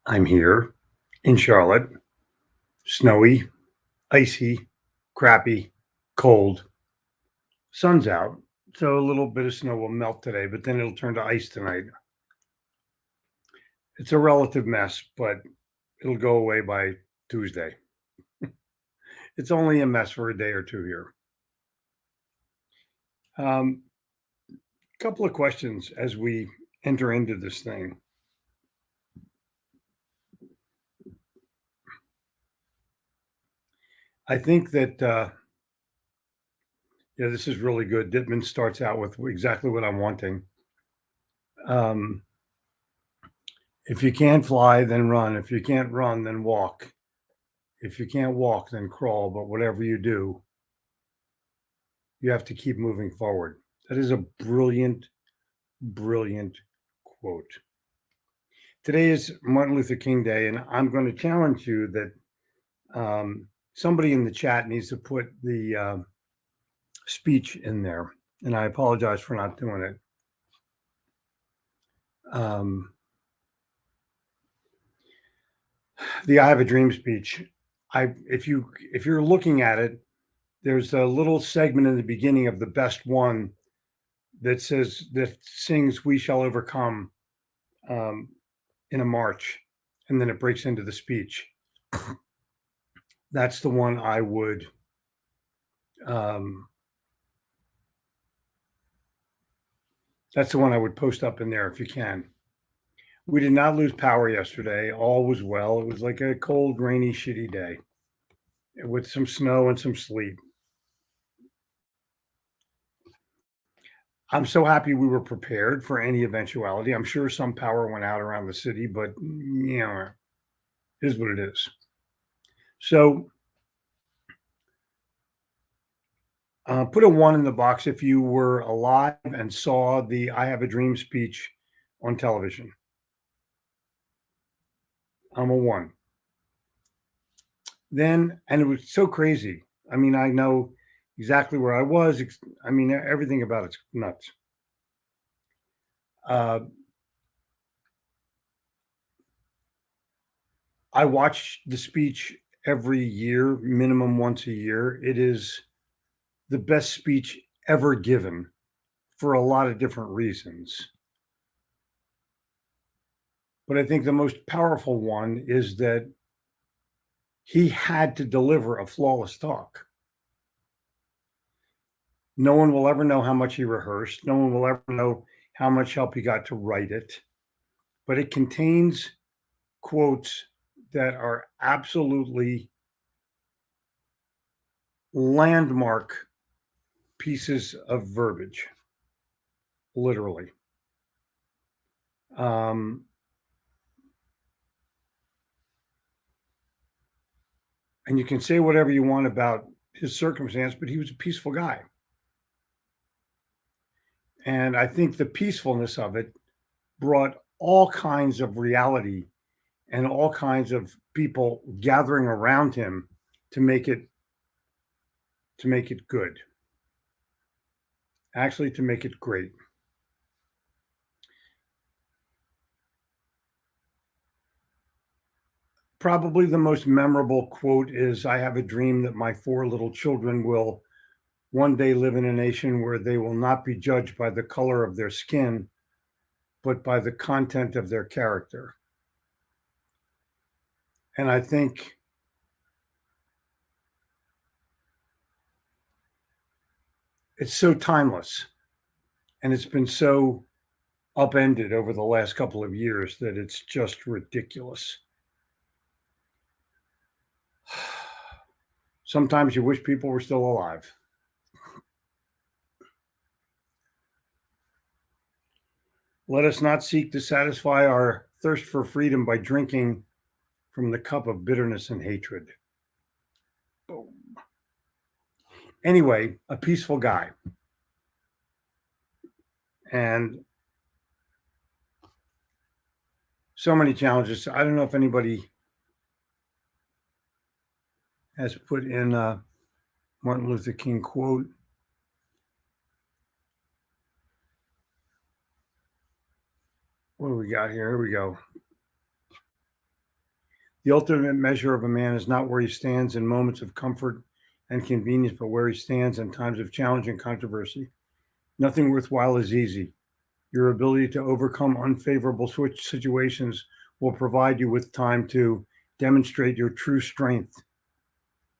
I'm here in Charlotte, snowy, icy, crappy, cold. Sun's out, so a little bit of snow will melt today, but then it'll turn to ice tonight. It's a relative mess, but it'll go away by Tuesday. It's only a mess for a day or two here. Couple of questions as we enter into this thing. I think that this is really good. Dittman starts out with exactly what I'm wanting. Um, if you can't fly, then run. If you can't run, then walk. If you can't walk, then crawl. But whatever you do, you have to keep moving forward. That is a brilliant, brilliant quote. Today is Martin Luther King Day, and I'm going to challenge you that somebody in the chat needs to put the speech in there. And I apologize for not doing it. The I Have a Dream speech. If you're looking at it, there's a little segment in the beginning of the best one that sings "We Shall Overcome" in a march, and then it breaks into the speech. That's the one I would that's the one I would post up in there if you can. We did not lose power yesterday. All was well. It was like a cold, rainy, shitty day with some snow and some sleet. I'm so happy we were prepared for any eventuality. I'm sure some power went out around the city, but it is what it is. So put a 1 in the box if you were alive and saw the I Have a Dream speech on television. I'm a 1. Then, and it was so crazy. I mean, I know exactly where I was. I mean, everything about it's nuts. I watch the speech every year, minimum once a year. It is the best speech ever given for a lot of different reasons. But I think the most powerful one is that he had to deliver a flawless talk. No one will ever know how much he rehearsed. No one will ever know how much help he got to write it. But it contains quotes that are absolutely landmark pieces of verbiage, literally. And you can say whatever you want about his circumstance, but he was a peaceful guy. And I think the peacefulness of it brought all kinds of reality and all kinds of people gathering around him to make it good. Actually, to make it great. Probably the most memorable quote is, "I have a dream that my 4 little children will one day live in a nation where they will not be judged by the color of their skin, but by the content of their character." And I think it's so timeless, and it's been so upended over the last couple of years that it's just ridiculous. Sometimes you wish people were still alive. Let us not seek to satisfy our thirst for freedom by drinking from the cup of bitterness and hatred. Boom. Anyway, a peaceful guy. And so many challenges. I don't know if anybody has put in a Martin Luther King quote. What do we got here? Here we go. The ultimate measure of a man is not where he stands in moments of comfort and convenience, but where he stands in times of challenge and controversy. Nothing worthwhile is easy. Your ability to overcome unfavorable situations will provide you with time to demonstrate your true strength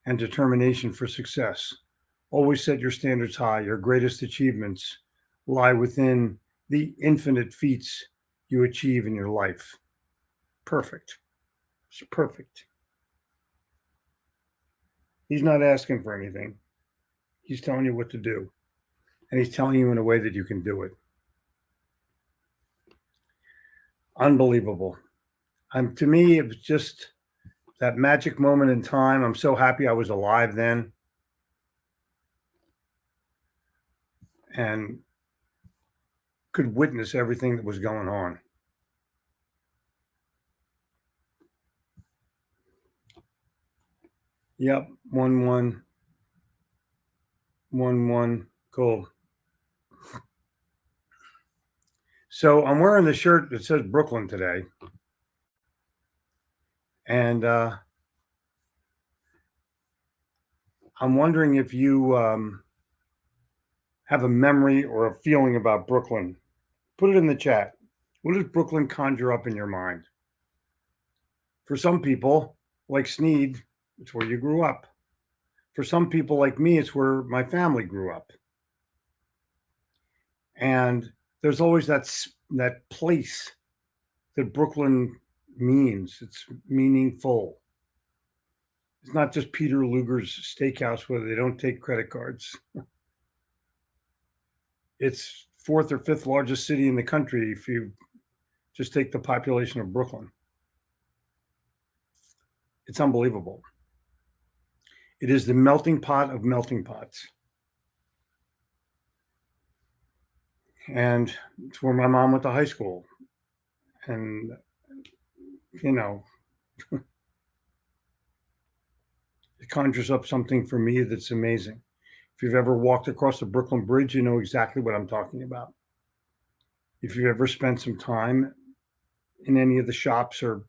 and determination for success. Always set your standards high. Your greatest achievements lie within the infinite feats you achieve in your life. Perfect. It's perfect. He's not asking for anything. He's telling you what to do. And he's telling you in a way that you can do it. Unbelievable. To me, it was just that magic moment in time. I'm so happy I was alive then. And could witness everything that was going on. Yep, 1-1, 1-1, cool. So I'm wearing the shirt that says Brooklyn today, and I'm wondering if you have a memory or a feeling about Brooklyn. Put it in the chat. What does Brooklyn conjure up in your mind? For some people, like Sneed, it's where you grew up. For some people like me, it's where my family grew up. And there's always that place that Brooklyn means. It's meaningful. It's not just Peter Luger's steakhouse where they don't take credit cards. It's fourth or fifth largest city in the country if you just take the population of Brooklyn. It's unbelievable. It is the melting pot of melting pots. And it's where my mom went to high school. And, you know, it conjures up something for me that's amazing. If you've ever walked across the Brooklyn Bridge, you know exactly what I'm talking about. If you've ever spent some time in any of the shops or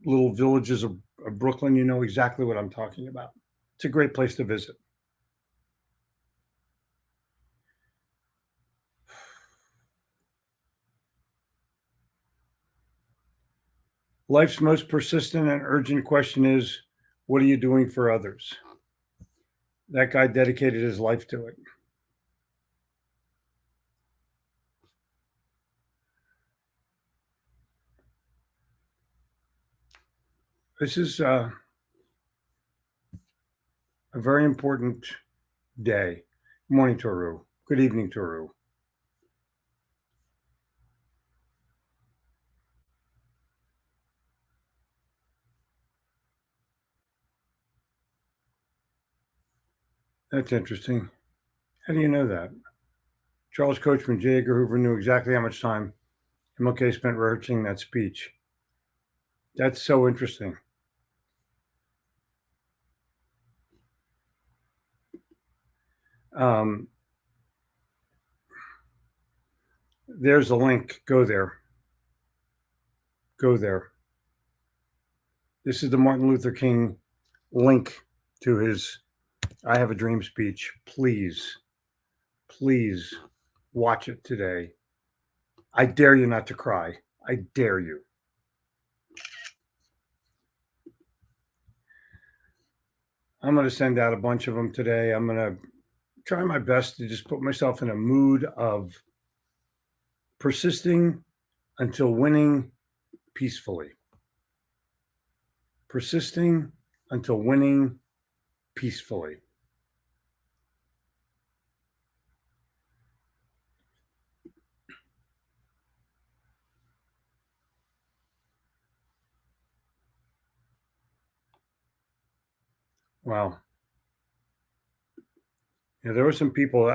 little villages of Brooklyn, you know exactly what I'm talking about. It's a great place to visit. Life's most persistent and urgent question is, what are you doing for others? That guy dedicated his life to it. This is a very important day. Good morning, Toru. Good evening, Toru. That's interesting. How do you know that? Charles Coachman, J. Edgar Hoover knew exactly how much time MLK spent rehearsing that speech. That's so interesting. There's a link. Go there. Go there. This is the Martin Luther King link to his I Have a Dream speech. Please, please watch it today. I dare you not to cry. I dare you. I'm going to send out a bunch of them today. I'm going to try my best to just put myself in a mood of persisting until winning peacefully. Persisting until winning peacefully. Wow. Yeah, there were some people.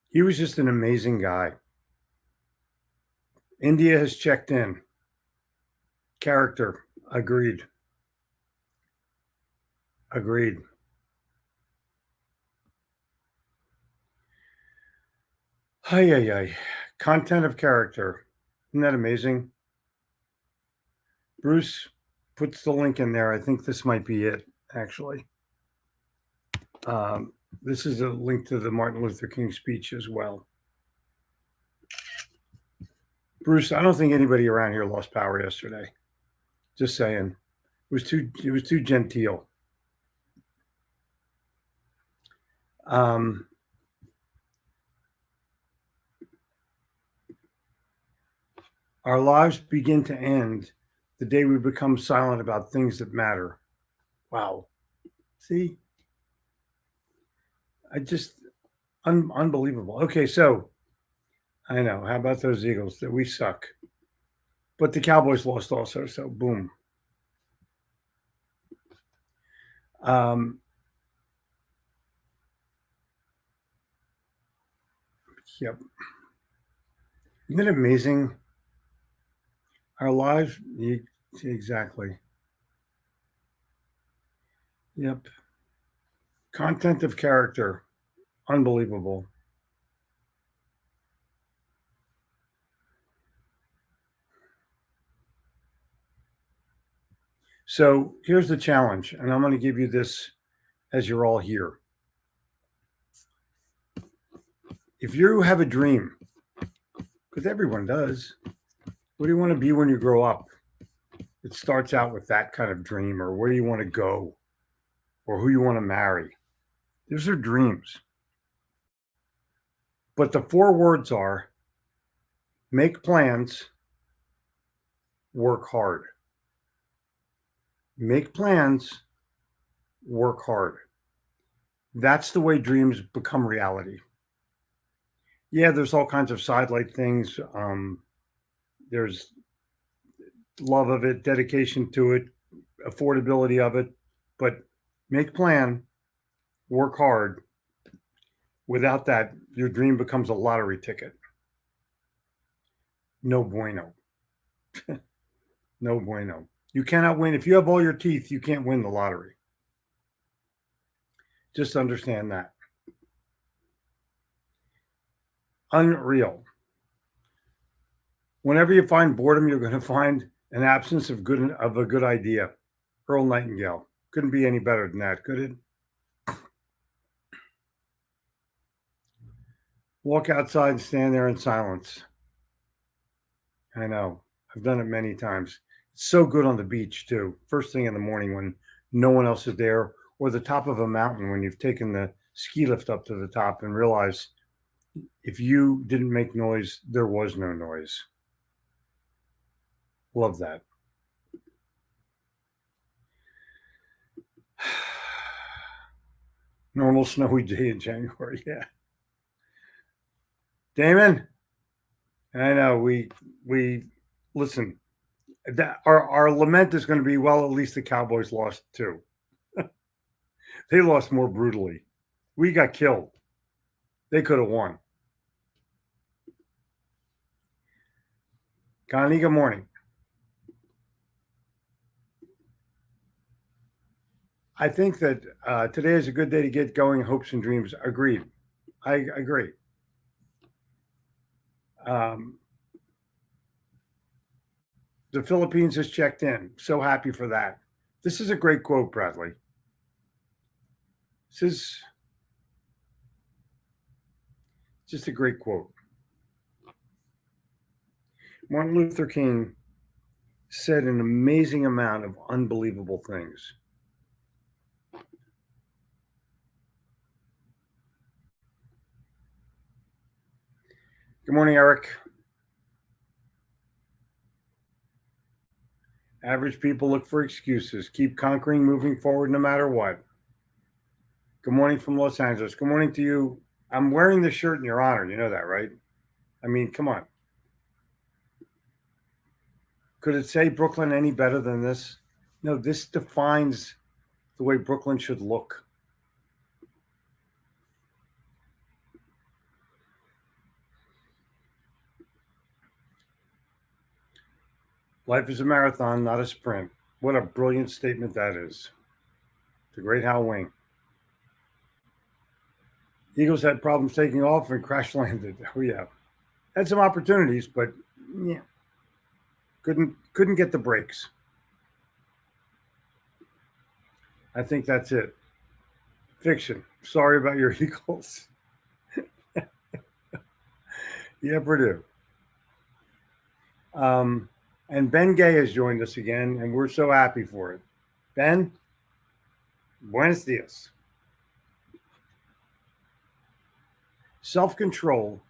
He was just an amazing guy. India has checked in. Character, agreed. Agreed. Hi. Content of character. Isn't that amazing? Bruce puts the link in there. I think this might be it, actually. This is a link to the Martin Luther King speech as well. Bruce, I don't think anybody around here lost power yesterday. Just saying. It was too genteel. Our lives begin to end the day we become silent about things that matter. Wow. See? Unbelievable. Okay, so I know. How about those Eagles? That we suck. But the Cowboys lost also, so boom. Yep. Isn't it amazing? Our lives, exactly. Yep. Content of character, unbelievable. So here's the challenge, and I'm going to give you this as you're all here. If you have a dream, because everyone does, what do you want to be when you grow up? It starts out with that kind of dream, or where do you want to go, or who you want to marry. Those are dreams. But the 4 words are make plans, work hard. Make plans, work hard. That's the way dreams become reality. Yeah, there's all kinds of sidelight things. There's love of it, dedication to it, affordability of it. But make plan, work hard. Without that, your dream becomes a lottery ticket. No bueno. No bueno. You cannot win. If you have all your teeth, you can't win the lottery. Just understand that. Unreal. Whenever you find boredom, you're going to find an absence of a good idea. Earl Nightingale. Couldn't be any better than that, could it? Walk outside and stand there in silence. I know. I've done it many times. It's so good on the beach, too. First thing in the morning when no one else is there, or the top of a mountain when you've taken the ski lift up to the top and realize if you didn't make noise, there was no noise. Love that. Normal snowy day in January. Yeah. Damon, I know we listen. That our lament is going to be, well, at least the Cowboys lost too. They lost more brutally. We got killed. They could have won. Connie, good morning. I think that today is a good day to get going. Hopes and dreams. Agreed. I agree. The Philippines has checked in. So happy for that. This is a great quote, Bradley. This is just a great quote. Martin Luther King said an amazing amount of unbelievable things. Good morning, Eric. Average people look for excuses. Keep conquering, moving forward no matter what. Good morning from Los Angeles. Good morning to you. I'm wearing this shirt in your honor. You know that, right? I mean, come on. Could it say Brooklyn any better than this? No, this defines the way Brooklyn should look. Life is a marathon, not a sprint. What a brilliant statement that is. The great Hal Wing. Eagles had problems taking off and crash landed. Oh yeah, had some opportunities, but yeah, couldn't get the breaks. I think that's it. Fiction. Sorry about your Eagles. Yeah, Purdue. Um, and Ben Gay has joined us again, and we're so happy for it. Ben, buenos dias. Self control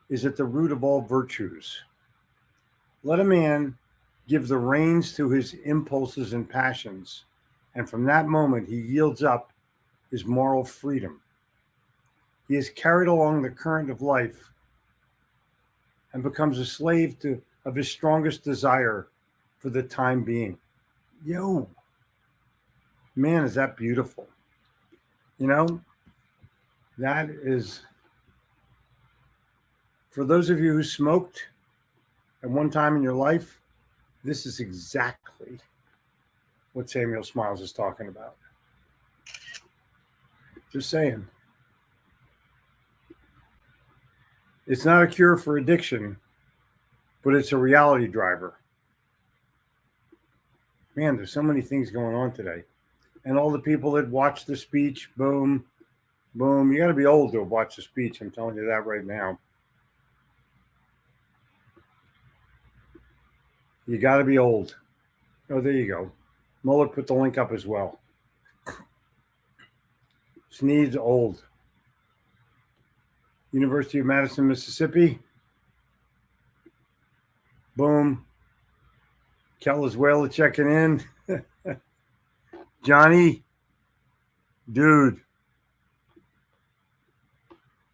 is at the root of all virtues. Let a man give the reins to his impulses and passions, and from that moment he yields up his moral freedom. He is carried along the current of life and becomes a slave of his strongest desire for the time being. Yo, man, is that beautiful? You know, that is, for those of you who smoked at one time in your life, this is exactly what Samuel Smiles is talking about. Just saying. It's not a cure for addiction, but it's a reality driver. Man, there's so many things going on today. And all the people that watch the speech, boom, boom. You got to be old to watch the speech. I'm telling you that right now. You got to be old. Oh, there you go. Mueller put the link up as well. Sneed's old. University of Madison, Mississippi. Boom. Venezuela checking in. Johnny, dude.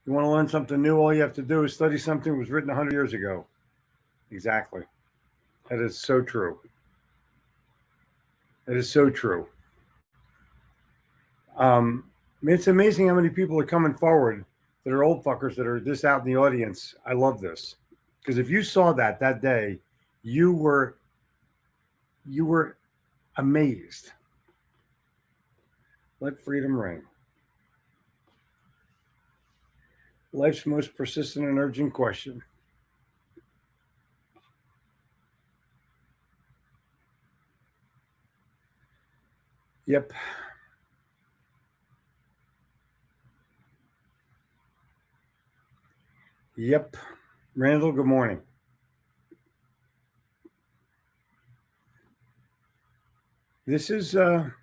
You want to learn something new? All you have to do is study something that was written 100 years ago. Exactly. That is so true. That is so true. It's amazing how many people are coming forward that are old fuckers that are just out in the audience. I love this because if you saw that day, you were amazed. Let freedom ring. Life's most persistent and urgent question. Yep. Yep. Randall, good morning. This is it's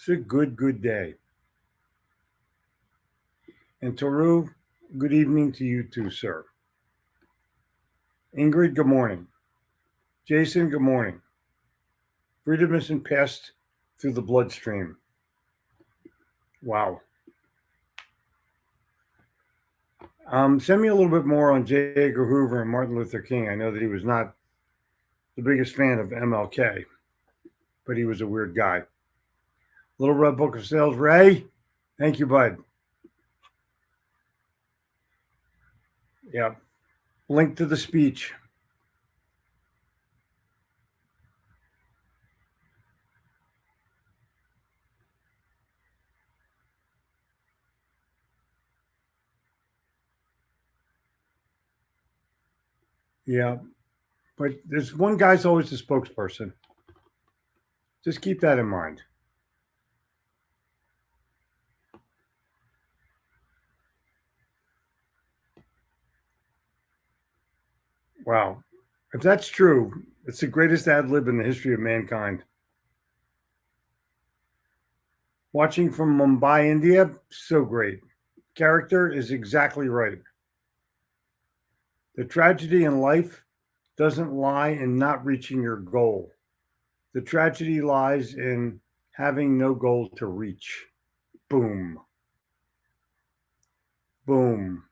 a good day. And Toru, good evening to you too, sir. Ingrid, good morning. Jason, good morning. Freedom isn't passed through the bloodstream. Wow. Send me a little bit more on J. Edgar Hoover and Martin Luther King. I know that he was not the biggest fan of MLK, but he was a weird guy. Little Red Book of Sales, Ray. Thank you, bud. Yep. Link to the speech. Yeah. But there's one guy's always the spokesperson. Just keep that in mind. Wow. If that's true, it's the greatest ad lib in the history of mankind. Watching from Mumbai, India, so great. Character is exactly right. The tragedy in life doesn't lie in not reaching your goal. The tragedy lies in having no goal to reach. Boom. Boom.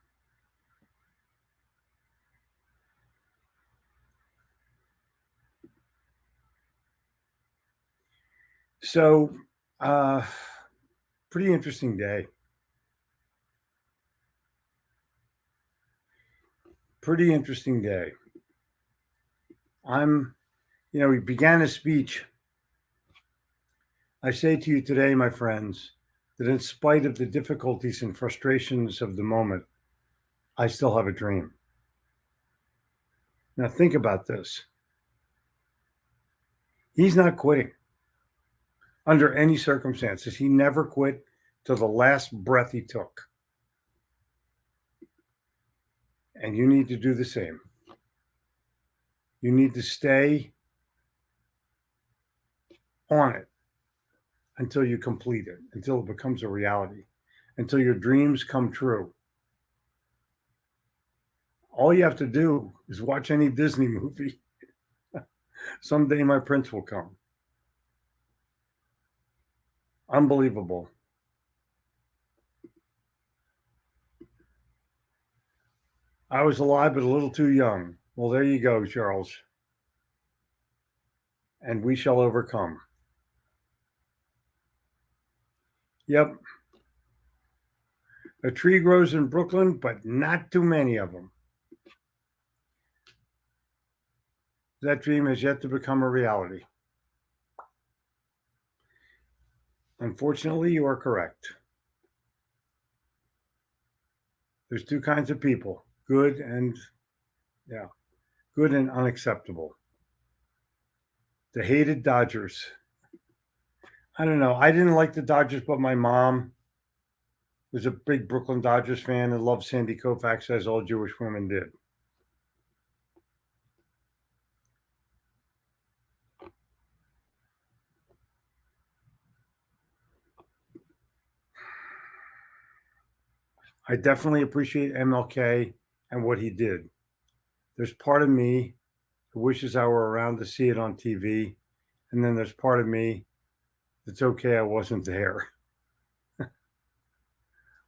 So, pretty interesting day. Pretty interesting day. We began a speech. I say to you today, my friends, that in spite of the difficulties and frustrations of the moment, I still have a dream. Now, think about this. He's not quitting. under any circumstances. He never quit till the last breath he took. And you need to do the same. You need to stay on it until you complete it, until it becomes a reality, until your dreams come true. All you have to do is watch any Disney movie. Someday my prince will come. Unbelievable. I was alive, but a little too young. Well, there you go, Charles. And we shall overcome. Yep. A tree grows in Brooklyn, but not too many of them. That dream has yet to become a reality. Unfortunately, you are correct. There's two kinds of people, good and unacceptable. The hated Dodgers. I don't know. I didn't like the Dodgers, but my mom was a big Brooklyn Dodgers fan and loved Sandy Koufax, as all Jewish women did. I definitely appreciate MLK and what he did. There's part of me that wishes I were around to see it on TV, and then there's part of me that's okay I wasn't there.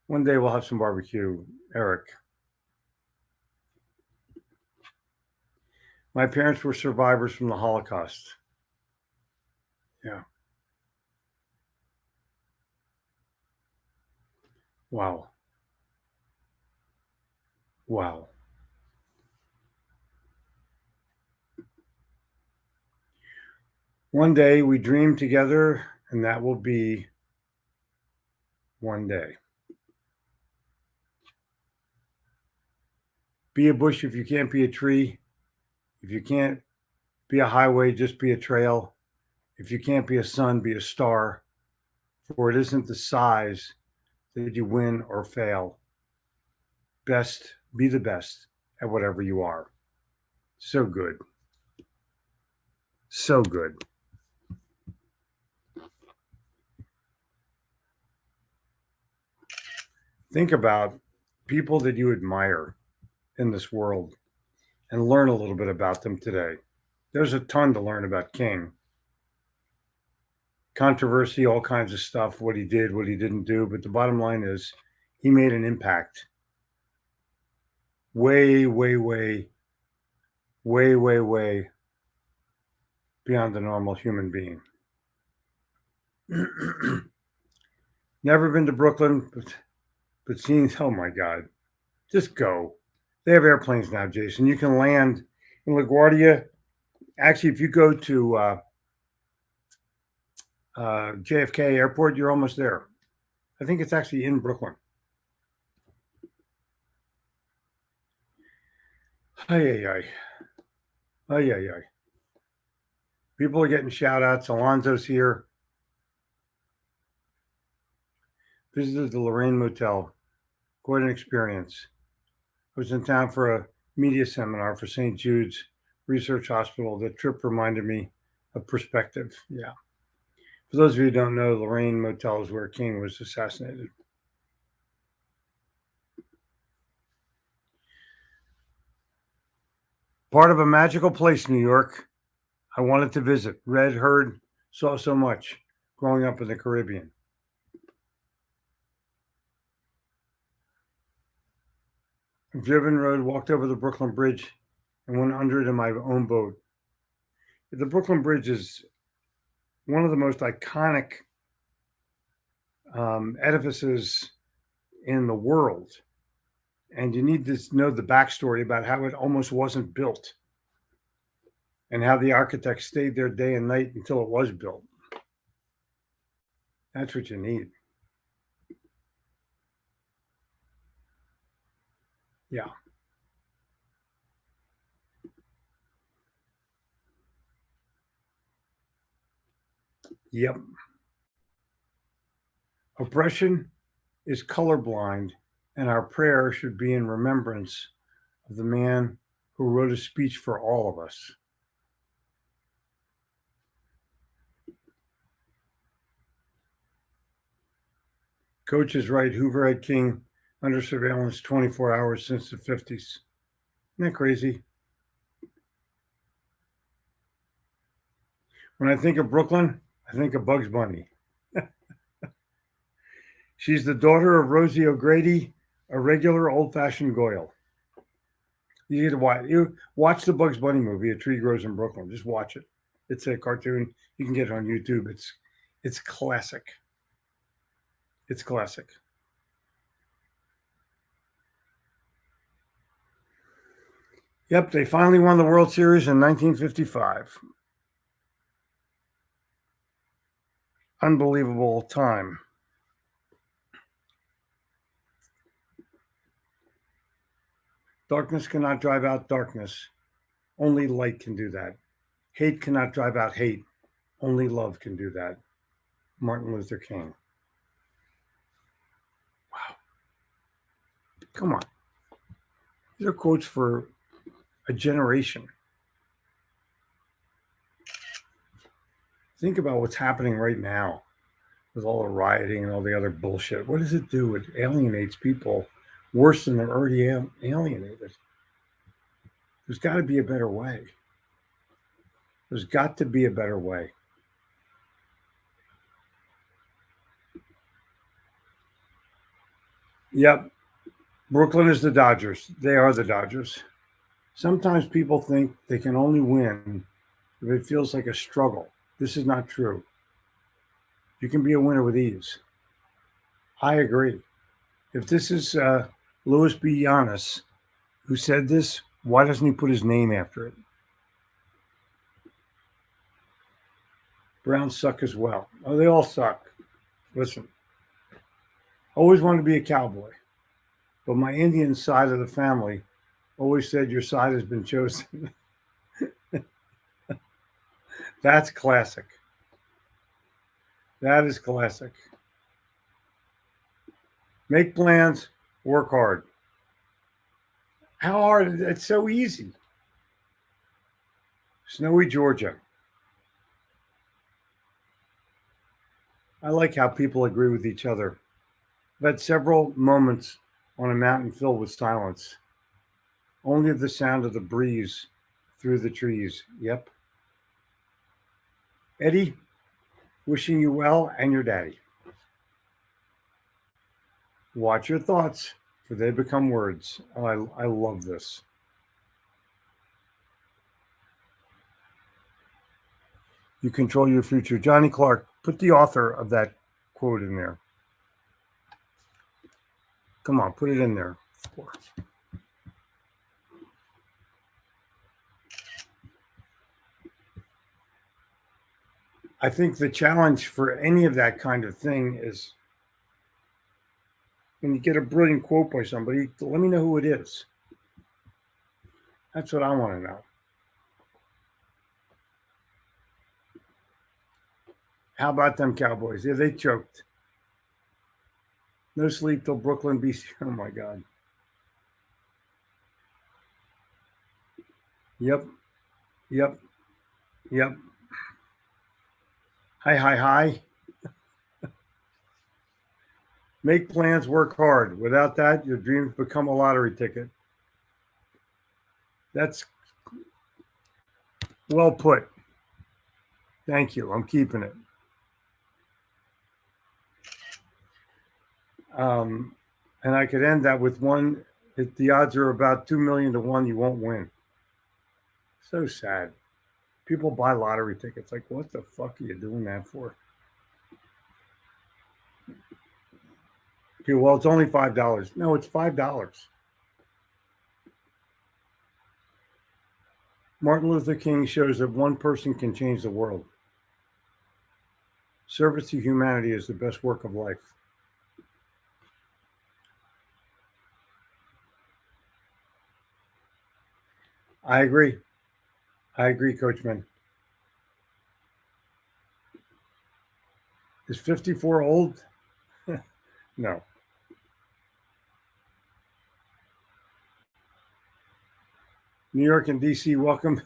One day we'll have some barbecue, Eric. My parents were survivors from the Holocaust. Yeah. Wow. Wow. One day we dream together, and that will be one day. Be a bush if you can't be a tree. If you can't be a highway, just be a trail. If you can't be a sun, be a star. For it isn't the size that you win or fail. Best, be the best at whatever you are. So good. So good. Think about people that you admire in this world and learn a little bit about them today. There's a ton to learn about King. Controversy, all kinds of stuff, what he did, what he didn't do. But the bottom line is he made an impact way, way, way, way, way, way beyond the normal human being. Never been to Brooklyn, but seen, oh my God, just go. They have airplanes now, Jason. You can land in LaGuardia. Actually, if you go to JFK Airport, you're almost there. I think it's actually in Brooklyn. Ay, ay, ay. Ay, ay, ay. People are getting shout outs. Alonzo's here. Visited the Lorraine Motel. Quite an experience. I was in town for a media seminar for St. Jude's Research Hospital. The trip reminded me of perspective. Yeah. For those of you who don't know, Lorraine Motel is where King was assassinated. Part of a magical place, New York. I wanted to visit. Read, heard, saw so much growing up in the Caribbean. I've driven, rode, walked over the Brooklyn Bridge, and went under it in my own boat. The Brooklyn Bridge is one of the most iconic edifices in the world. And you need to know the backstory about how it almost wasn't built and how the architect stayed there day and night until it was built. That's what you need. Yeah. Yep. Oppression is colorblind, and our prayer should be in remembrance of the man who wrote a speech for all of us. Coach is right. Hoover had King under surveillance 24 hours since the 50s. Isn't that crazy? When I think of Brooklyn, I think of Bugs Bunny. She's the daughter of Rosie O'Grady, a regular old-fashioned Goyle. You get to watch the Bugs Bunny movie, A Tree Grows in Brooklyn. Just watch it. It's a cartoon. You can get it on YouTube. It's classic. It's classic. Yep, they finally won the World Series in 1955. Unbelievable time. Darkness cannot drive out darkness. Only light can do that. Hate cannot drive out hate. Only love can do that. Martin Luther King. Wow. Come on. These are quotes for a generation. Think about what's happening right now with all the rioting and all the other bullshit. What does it do? It alienates people worse than they're already alienated. There's got to be a better way. There's got to be a better way. Yep. Brooklyn is the Dodgers. They are the Dodgers. Sometimes people think they can only win if it feels like a struggle. This is not true. You can be a winner with ease. I agree. If this is Louis B. Giannis who said this, why doesn't he put his name after it? Browns suck as well. Oh, they all suck. Listen, always wanted to be a cowboy, but my Indian side of the family always said your side has been chosen. That's classic. That is classic. Make plans, work hard. How hard? It's so easy. Snowy Georgia. I like how people agree with each other. I've had several moments on a mountain filled with silence. Only the sound of the breeze through the trees. Yep. Eddie, wishing you well and your daddy. Watch your thoughts, for they become words. Oh, I love this. You control your future. Johnny Clark, put the author of that quote in there. Come on, put it in there. I think the challenge for any of that kind of thing is when you get a brilliant quote by somebody, let me know who it is. That's what I want to know. How about them Cowboys? Yeah, they choked. No sleep till Brooklyn beats. Oh my God. Yep. Yep. Yep. Hi. Make plans, work hard. Without that, your dreams become a lottery ticket. That's well put. Thank you. I'm keeping it. And I could end that with one. If the odds are about 2 million to 1, you won't win. So sad. People buy lottery tickets. Like, what the fuck are you doing that for? Okay, well, it's only $5. No, it's $5. Martin Luther King shows that one person can change the world. Service to humanity is the best work of life. I agree. Coachman. Is 54 old? No. New York and DC welcome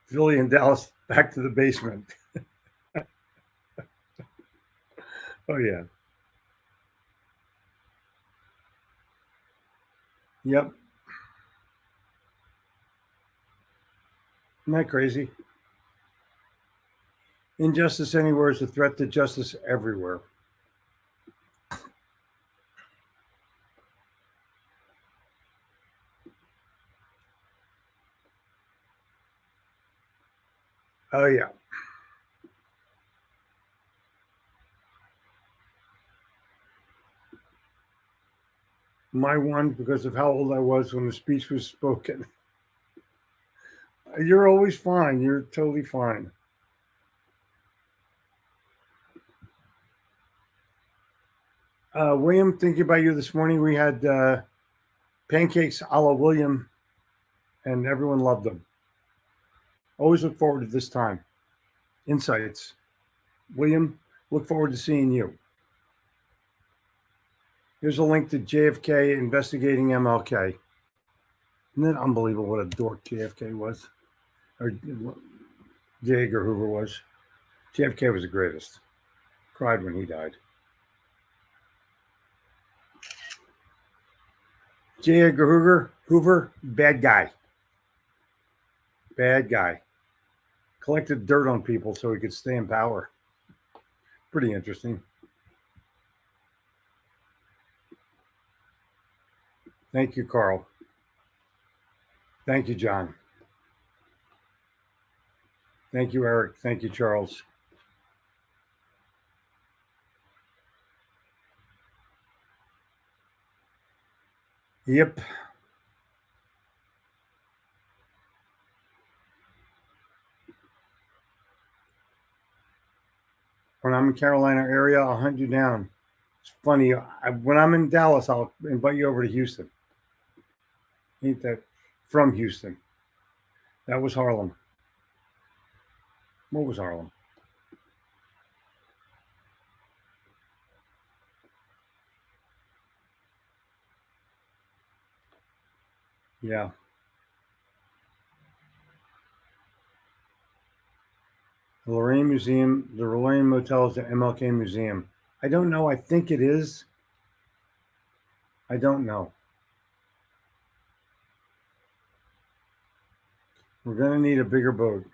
Philly and Dallas back to the basement. Oh yeah. Yep. Isn't that crazy? Injustice anywhere is a threat to justice everywhere. Oh yeah. My one because of how old I was when the speech was spoken. You're always fine. You're totally fine. William, thinking about you this morning, we had pancakes a la William, and everyone loved them. Always look forward to this time. Insights. William, look forward to seeing you. Here's a link to JFK investigating MLK. Isn't it unbelievable what a dork JFK was? Or J. Edgar Hoover was. JFK was the greatest. Cried when he died. J. Edgar Hoover, bad guy. Bad guy. Collected dirt on people so he could stay in power. Pretty interesting. Thank you, Carl. Thank you, John. Thank you, Eric. Thank you, Charles. Yep. When I'm in Carolina area, I'll hunt you down. It's funny. When I'm in Dallas, I'll invite you over to Houston. Ain't that from Houston? That was Harlem. What was Harlem? Yeah. The Lorraine Museum, the Lorraine Motel is the MLK Museum. I don't know. I think it is. I don't know. We're going to need a bigger boat.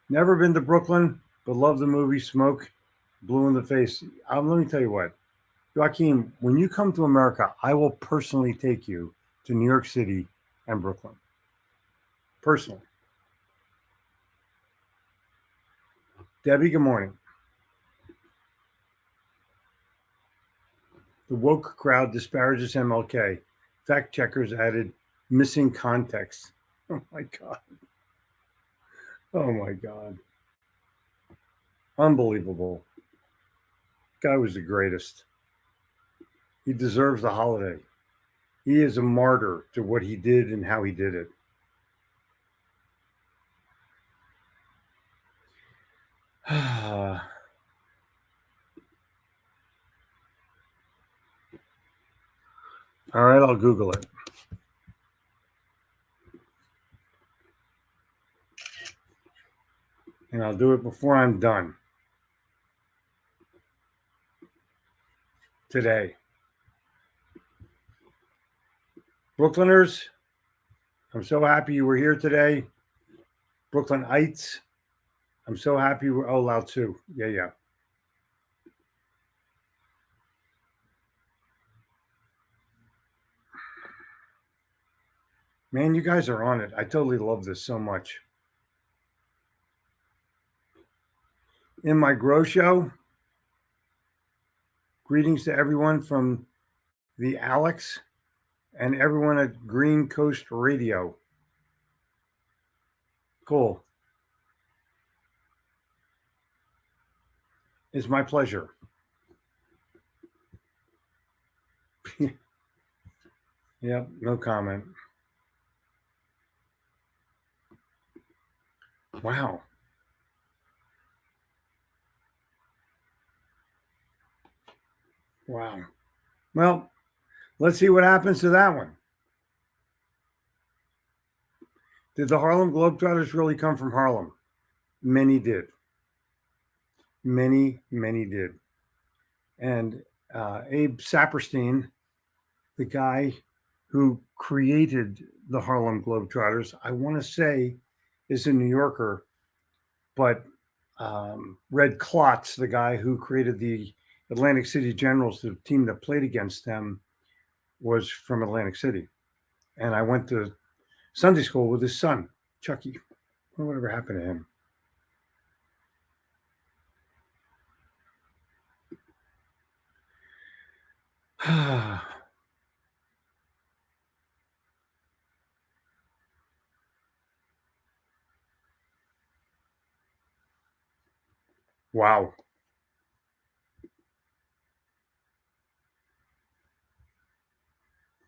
Never been to Brooklyn, but love the movie Smoke, Blue in the Face. Let me tell you what, Joaquin, when you come to America, I will personally take you to New York City and Brooklyn. Personally. Debbie, good morning. The woke crowd disparages MLK. Fact checkers added missing context. Oh my God. Oh my God. Unbelievable. Guy was the greatest. He deserves the holiday. He is a martyr to what he did and how he did it. All right, I'll Google it. And I'll do it before I'm done today. Brooklyners, I'm so happy you were here today. Brooklynites, I'm so happy we're Lao Tzu. Yeah. Man, you guys are on it. I totally love this so much. In my grow show, greetings to everyone from the Alex and everyone at Green Coast Radio. Cool. It's my pleasure. Yep, no comment. Wow. Wow. Well, let's see what happens to that one. Did the Harlem Globetrotters really come from Harlem? Many did. Many, many did. And Abe Saperstein, the guy who created the Harlem Globetrotters, I want to say is a New Yorker, but Red Klotz, the guy who created the Atlantic City Generals, the team that played against them, was from Atlantic City. And I went to Sunday school with his son, Chucky. Whatever happened to him? Wow.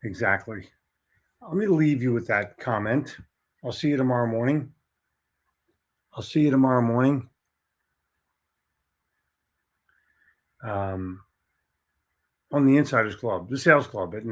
Exactly. Let me leave you with that comment. I'll see you tomorrow morning. I'll see you tomorrow morning. On the Insiders Club, the Sales Club at